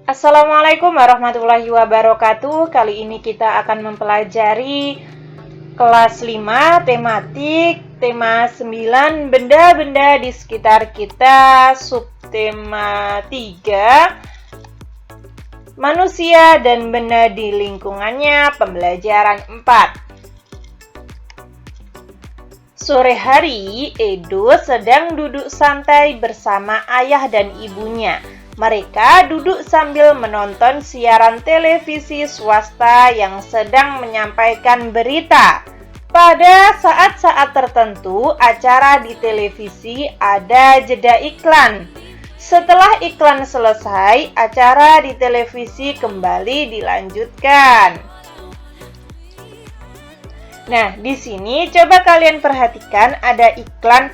Assalamualaikum warahmatullahi wabarakatuh. Kali ini kita akan mempelajari kelas 5 tematik, tema 9 benda-benda di sekitar kita, subtema 3 manusia dan benda di lingkungannya, pembelajaran 4. Sore hari, Edo sedang duduk santai bersama ayah dan ibunya. Mereka duduk sambil menonton siaran televisi swasta yang sedang menyampaikan berita. Pada saat-saat tertentu, acara di televisi ada jeda iklan. Setelah iklan selesai, acara di televisi kembali dilanjutkan. Nah, di sini coba kalian perhatikan ada iklan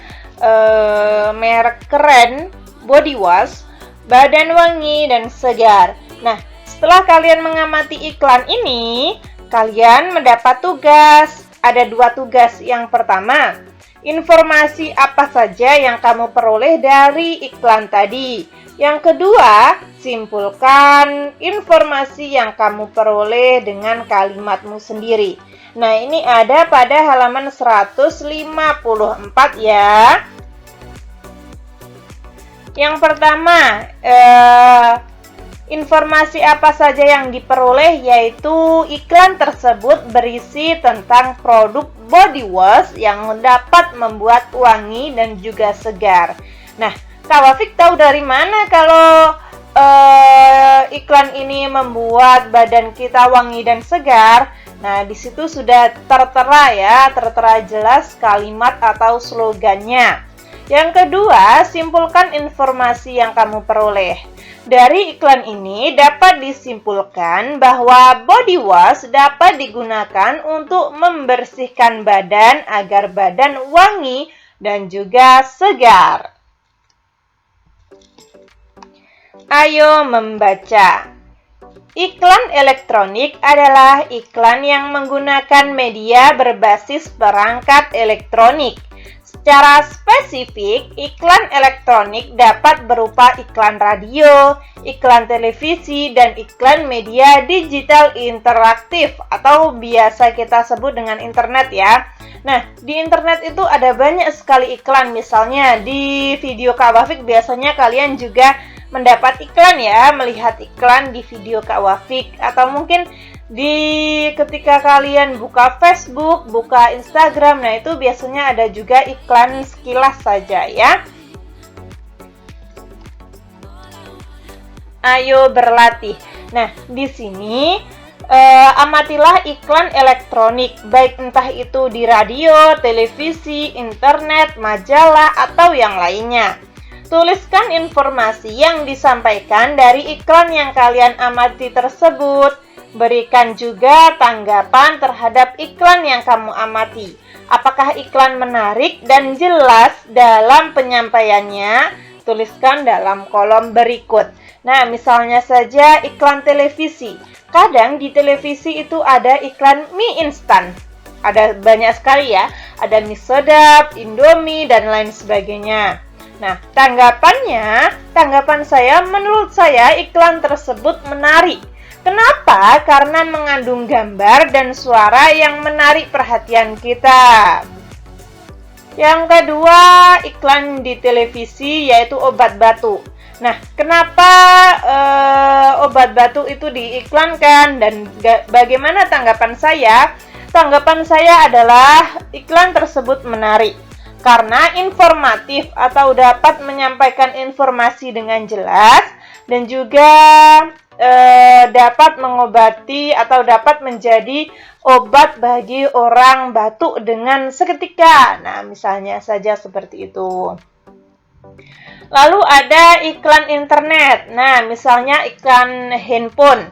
merek keren, body wash, badan wangi dan segar. Nah, setelah kalian mengamati iklan ini, kalian mendapat tugas. Ada 2 tugas. Yang pertama, informasi apa saja yang kamu peroleh dari iklan tadi. Yang kedua, simpulkan informasi yang kamu peroleh dengan kalimatmu sendiri. Nah, ini ada pada halaman 154 ya. Yang pertama, informasi apa saja yang diperoleh, yaitu iklan tersebut berisi tentang produk body wash yang dapat membuat wangi dan juga segar. Nah, Kak Wafik tahu dari mana kalau iklan ini membuat badan kita wangi dan segar? Nah, di situ sudah tertera jelas kalimat atau slogannya. Yang kedua, simpulkan informasi yang kamu peroleh. Dari iklan ini dapat disimpulkan bahwa body wash dapat digunakan untuk membersihkan badan agar badan wangi dan juga segar. Ayo membaca. Iklan elektronik adalah iklan yang menggunakan media berbasis perangkat elektronik. Secara spesifik, iklan elektronik dapat berupa iklan radio, iklan televisi, dan iklan media digital interaktif atau biasa kita sebut dengan internet ya. Nah, di internet itu ada banyak sekali iklan. Misalnya di video Kak Wafik biasanya kalian juga mendapat iklan ya, melihat iklan di video Kak Wafik, atau mungkin ketika kalian buka Facebook, buka Instagram, nah itu biasanya ada juga iklan sekilas saja ya. Ayo berlatih. Nah, di sini amatilah iklan elektronik, baik entah itu di radio, televisi, internet, majalah, atau yang lainnya. Tuliskan informasi yang disampaikan dari iklan yang kalian amati tersebut. Berikan juga tanggapan terhadap iklan yang kamu amati. Apakah iklan menarik dan jelas dalam penyampaiannya? Tuliskan dalam kolom berikut. Nah, misalnya saja iklan televisi. Kadang di televisi itu ada iklan mie instan. Ada banyak sekali ya. Ada mie sedap, Indomie, dan lain sebagainya. Nah, tanggapan saya, menurut saya iklan tersebut menarik. Kenapa? Karena mengandung gambar dan suara yang menarik perhatian kita. Yang kedua, iklan di televisi yaitu obat batu. Nah, kenapa obat batu itu diiklankan dan bagaimana tanggapan saya? Tanggapan saya adalah iklan tersebut menarik karena informatif atau dapat menyampaikan informasi dengan jelas dan juga dapat mengobati atau dapat menjadi obat bagi orang batuk dengan seketika. Nah, misalnya saja seperti itu. Lalu ada iklan internet. Nah, misalnya iklan handphone.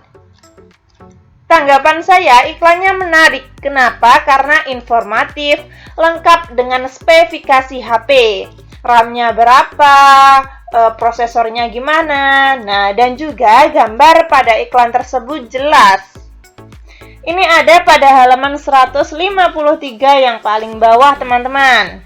Tanggapan saya, iklannya menarik. Kenapa? Karena informatif, lengkap dengan spesifikasi HP. RAM-nya berapa, prosesornya gimana. Nah, dan juga gambar pada iklan tersebut jelas. Ini ada pada halaman 153 yang paling bawah, teman-teman.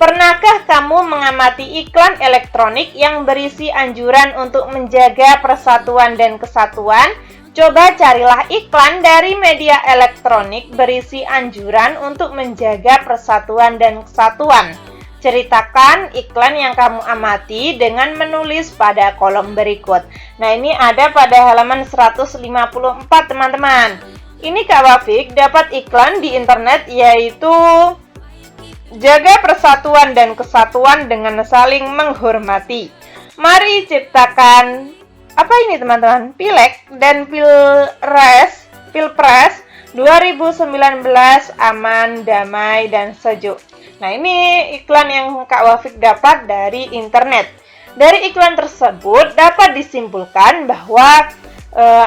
Pernahkah kamu mengamati iklan elektronik yang berisi anjuran untuk menjaga persatuan dan kesatuan? Coba carilah iklan dari media elektronik berisi anjuran untuk menjaga persatuan dan kesatuan. Ceritakan iklan yang kamu amati dengan menulis pada kolom berikut. Nah, ini ada pada halaman 154, teman-teman. Ini Kak Wafik dapat iklan di internet, yaitu jaga persatuan dan kesatuan dengan saling menghormati. Mari ciptakan apa ini teman-teman? Pileg dan Pilpres 2019 aman, damai, dan sejuk. Nah, ini iklan yang Kak Wafik dapat dari internet. Dari iklan tersebut dapat disimpulkan bahwa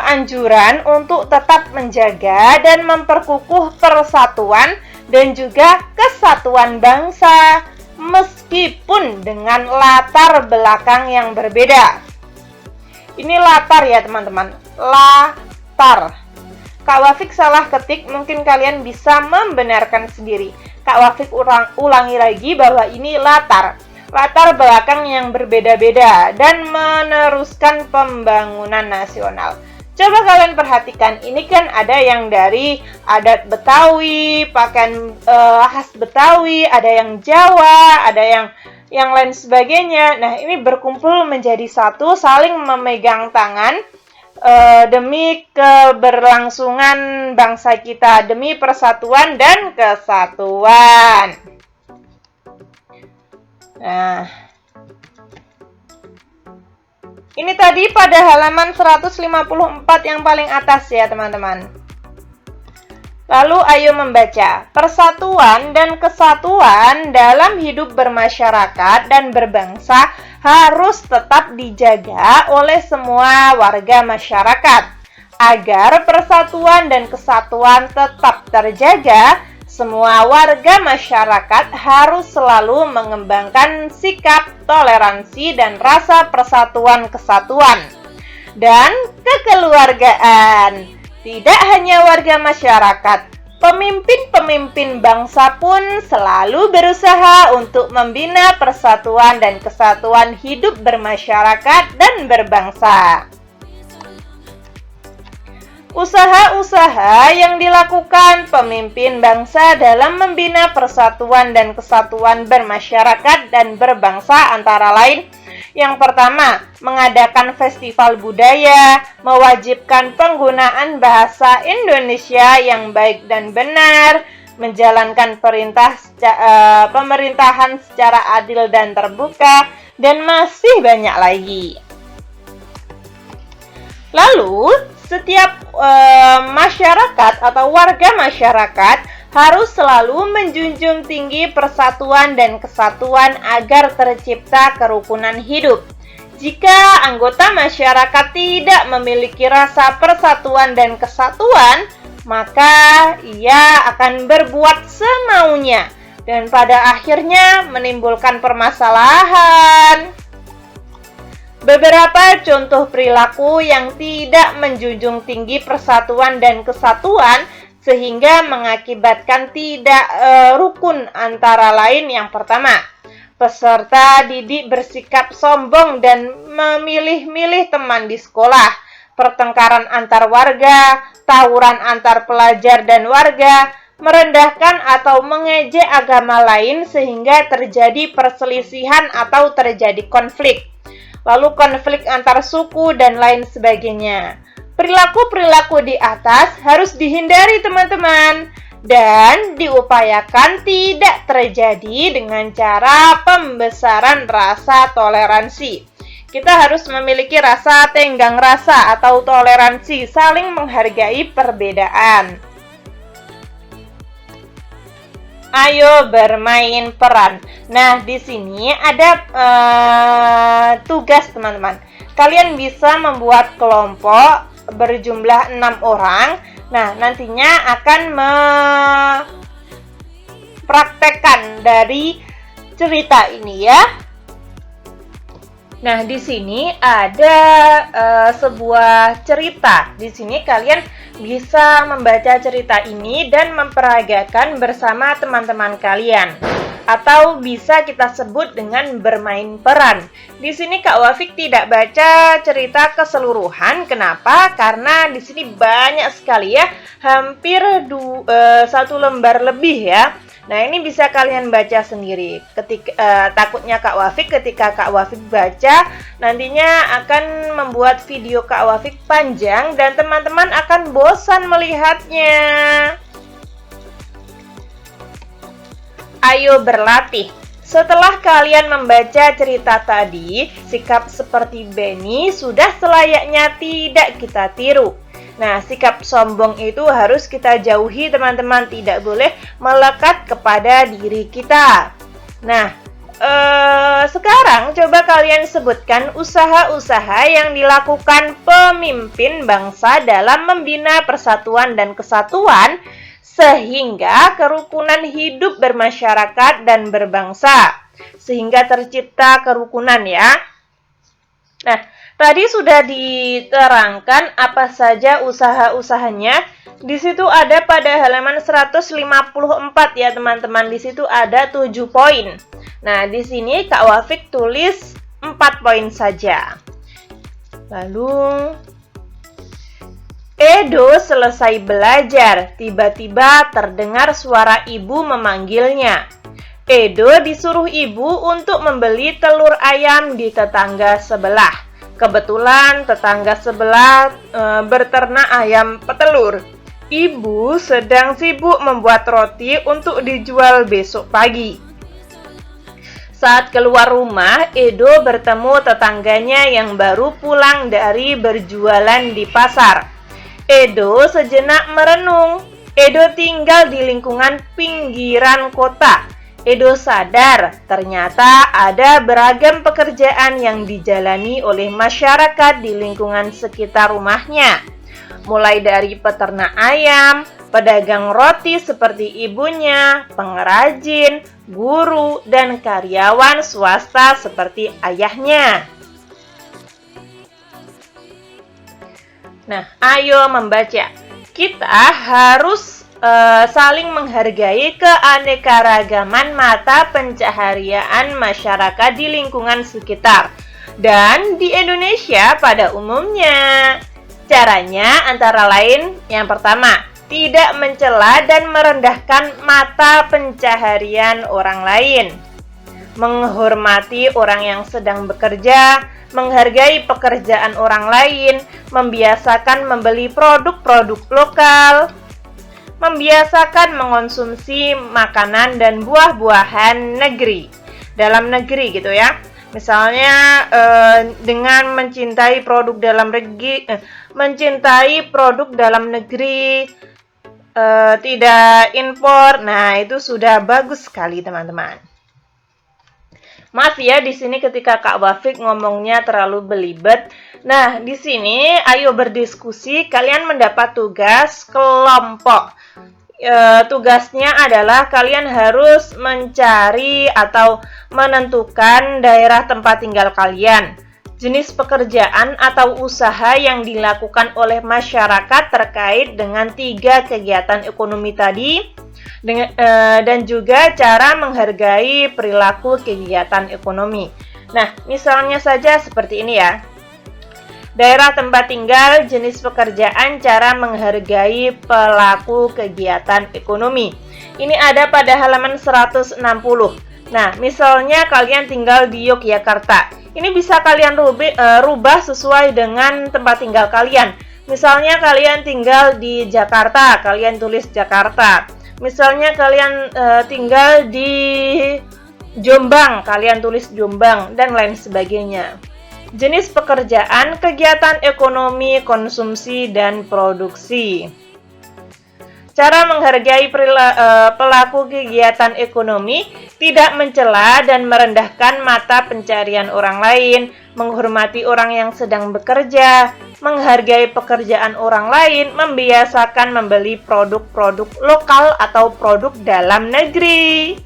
anjuran untuk tetap menjaga dan memperkukuh persatuan dan juga kesatuan bangsa meskipun dengan latar belakang yang berbeda. Ini latar ya teman-teman, latar. Kak Wafik salah ketik, mungkin kalian bisa membenarkan sendiri. Kak Wafik ulangi lagi bahwa ini latar belakang yang berbeda-beda dan meneruskan pembangunan nasional. Coba kalian perhatikan, ini kan ada yang dari adat Betawi, pakaian khas Betawi, ada yang Jawa, ada yang lain sebagainya. Nah, ini berkumpul menjadi satu, saling memegang tangan demi keberlangsungan bangsa kita, demi persatuan dan kesatuan. Nah, ini tadi pada halaman 154 yang paling atas ya teman-teman. Lalu ayo membaca. Persatuan dan kesatuan dalam hidup bermasyarakat dan berbangsa harus tetap dijaga oleh semua warga masyarakat. Agar persatuan dan kesatuan tetap terjaga, semua warga masyarakat harus selalu mengembangkan sikap toleransi dan rasa persatuan kesatuan dan kekeluargaan. Tidak hanya warga masyarakat, pemimpin-pemimpin bangsa pun selalu berusaha untuk membina persatuan dan kesatuan hidup bermasyarakat dan berbangsa. Usaha-usaha yang dilakukan pemimpin bangsa dalam membina persatuan dan kesatuan bermasyarakat dan berbangsa antara lain: yang pertama, mengadakan festival budaya, mewajibkan penggunaan bahasa Indonesia yang baik dan benar, menjalankan pemerintahan secara adil dan terbuka, dan masih banyak lagi. Lalu, setiap masyarakat atau warga masyarakat harus selalu menjunjung tinggi persatuan dan kesatuan agar tercipta kerukunan hidup. Jika anggota masyarakat tidak memiliki rasa persatuan dan kesatuan, maka ia akan berbuat semaunya dan pada akhirnya menimbulkan permasalahan. Beberapa contoh perilaku yang tidak menjunjung tinggi persatuan dan kesatuan sehingga mengakibatkan tidak rukun antara lain: yang pertama, peserta didik bersikap sombong dan memilih-milih teman di sekolah, pertengkaran antar warga, tawuran antar pelajar dan warga, merendahkan atau mengejek agama lain sehingga terjadi perselisihan atau terjadi konflik. Lalu konflik antar suku dan lain sebagainya. Perilaku-perilaku di atas harus dihindari teman-teman dan diupayakan tidak terjadi dengan cara pembesaran rasa toleransi. Kita harus memiliki rasa tenggang rasa atau toleransi, saling menghargai perbedaan. Ayo bermain peran. Nah, di sini ada tugas teman-teman. Kalian bisa membuat kelompok berjumlah 6 orang. Nah, nantinya akan mempraktekkan dari cerita ini ya. Nah, di sini ada sebuah cerita. Di sini kalian bisa membaca cerita ini dan memperagakan bersama teman-teman kalian. atau bisa kita sebut dengan bermain peran. Di sini Kak Wafik tidak baca cerita keseluruhan. Kenapa? Karena di sini banyak sekali ya, hampir 1 lembar lebih ya. Nah, ini bisa kalian baca sendiri. Takutnya Kak Wafik ketika Kak Wafik baca, nantinya akan membuat video Kak Wafik panjang dan teman-teman akan bosan melihatnya. Ayo berlatih. Setelah kalian membaca cerita tadi, sikap seperti Benny sudah selayaknya tidak kita tiru. Nah, sikap sombong itu harus kita jauhi teman-teman, tidak boleh melekat kepada diri kita. Nah, sekarang coba kalian sebutkan usaha-usaha yang dilakukan pemimpin bangsa dalam membina persatuan dan kesatuan sehingga kerukunan hidup bermasyarakat dan berbangsa, sehingga tercipta kerukunan ya. Nah, tadi sudah diterangkan apa saja usaha-usahanya. Di situ ada pada halaman 154 ya teman-teman. Di situ ada 7 poin. Nah, di sini Kak Wafik tulis 4 poin saja. Lalu Edo selesai belajar. Tiba-tiba terdengar suara ibu memanggilnya. Edo disuruh ibu untuk membeli telur ayam di tetangga sebelah. Kebetulan tetangga sebelah berternak ayam petelur. Ibu sedang sibuk membuat roti untuk dijual besok pagi. Saat keluar rumah, Edo bertemu tetangganya yang baru pulang dari berjualan di pasar. Edo sejenak merenung. Edo tinggal di lingkungan pinggiran kota. Edo sadar ternyata ada beragam pekerjaan yang dijalani oleh masyarakat di lingkungan sekitar rumahnya. Mulai dari peternak ayam, pedagang roti seperti ibunya, pengrajin, guru, dan karyawan swasta seperti ayahnya. Nah, ayo membaca. Kita harus saling menghargai keanekaragaman mata pencaharian masyarakat di lingkungan sekitar dan di Indonesia pada umumnya. Caranya antara lain, yang pertama, tidak mencela dan merendahkan mata pencaharian orang lain, menghormati orang yang sedang bekerja, menghargai pekerjaan orang lain, membiasakan membeli produk-produk lokal, membiasakan mengonsumsi makanan dan buah-buahan dalam negeri gitu ya. Misalnya dengan mencintai produk dalam negeri, tidak impor. Nah, itu sudah bagus sekali teman-teman. Maaf ya, di sini ketika Kak Wafik ngomongnya terlalu belibet. Nah, di sini ayo berdiskusi, kalian mendapat tugas kelompok. Tugasnya adalah kalian harus mencari atau menentukan daerah tempat tinggal kalian, jenis pekerjaan atau usaha yang dilakukan oleh masyarakat terkait dengan 3 kegiatan ekonomi tadi, dan juga cara menghargai perilaku kegiatan ekonomi. Nah, misalnya saja seperti ini ya. Daerah tempat tinggal, jenis pekerjaan, cara menghargai pelaku kegiatan ekonomi. Ini ada pada halaman 160. Nah, misalnya kalian tinggal di Yogyakarta. Ini bisa kalian rubah sesuai dengan tempat tinggal kalian. Misalnya kalian tinggal di Jakarta, kalian tulis Jakarta. Misalnya kalian tinggal di Jombang, kalian tulis Jombang, dan lain sebagainya. Jenis pekerjaan, kegiatan ekonomi, konsumsi, dan produksi. Cara menghargai pelaku kegiatan ekonomi, tidak mencela dan merendahkan mata pencarian orang lain, menghormati orang yang sedang bekerja, menghargai pekerjaan orang lain, membiasakan membeli produk-produk lokal atau produk dalam negeri.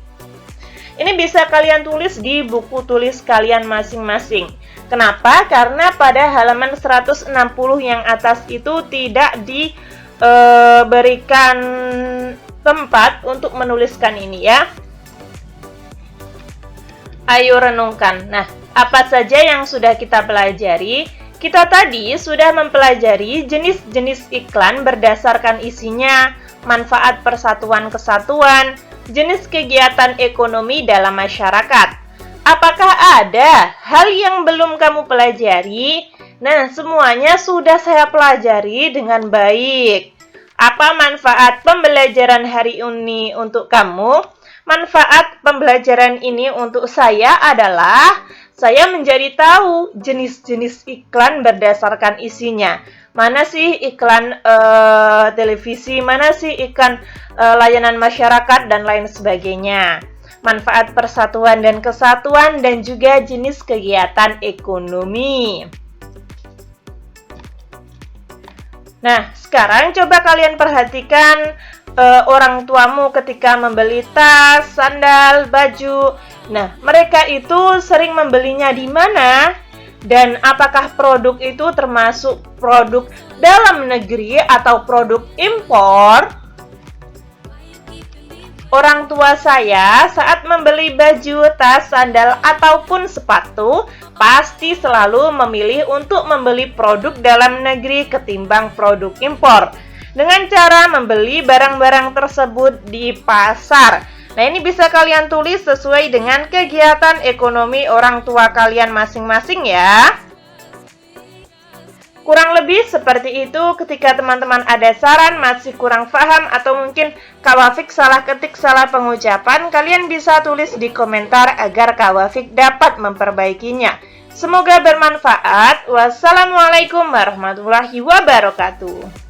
Ini bisa kalian tulis di buku tulis kalian masing-masing. Kenapa? Karena pada halaman 160 yang atas itu tidak diberikan tempat untuk menuliskan ini ya. Ayo renungkan. Nah, apa saja yang sudah kita pelajari? Kita tadi sudah mempelajari jenis-jenis iklan berdasarkan isinya, manfaat persatuan kesatuan, jenis kegiatan ekonomi dalam masyarakat. Apakah ada hal yang belum kamu pelajari? Nah, semuanya sudah saya pelajari dengan baik. Apa manfaat pembelajaran hari ini untuk kamu? Manfaat pembelajaran ini untuk saya adalah saya menjadi tahu jenis-jenis iklan berdasarkan isinya. Mana sih iklan televisi, mana sih iklan layanan masyarakat, dan lain sebagainya. Manfaat persatuan dan kesatuan, dan juga jenis kegiatan ekonomi. Nah, sekarang coba kalian perhatikan orang tuamu ketika membeli tas, sandal, baju. Nah, mereka itu sering membelinya di mana? Dan apakah produk itu termasuk produk dalam negeri atau produk impor? Orang tua saya saat membeli baju, tas, sandal, ataupun sepatu, pasti selalu memilih untuk membeli produk dalam negeri ketimbang produk impor, dengan cara membeli barang-barang tersebut di pasar. Nah, ini bisa kalian tulis sesuai dengan kegiatan ekonomi orang tua kalian masing-masing ya. Kurang lebih seperti itu. Ketika teman-teman ada saran, masih kurang paham, atau mungkin Kak Wafik salah ketik, salah pengucapan, kalian bisa tulis di komentar agar Kak Wafik dapat memperbaikinya. Semoga bermanfaat. Wassalamualaikum warahmatullahi wabarakatuh.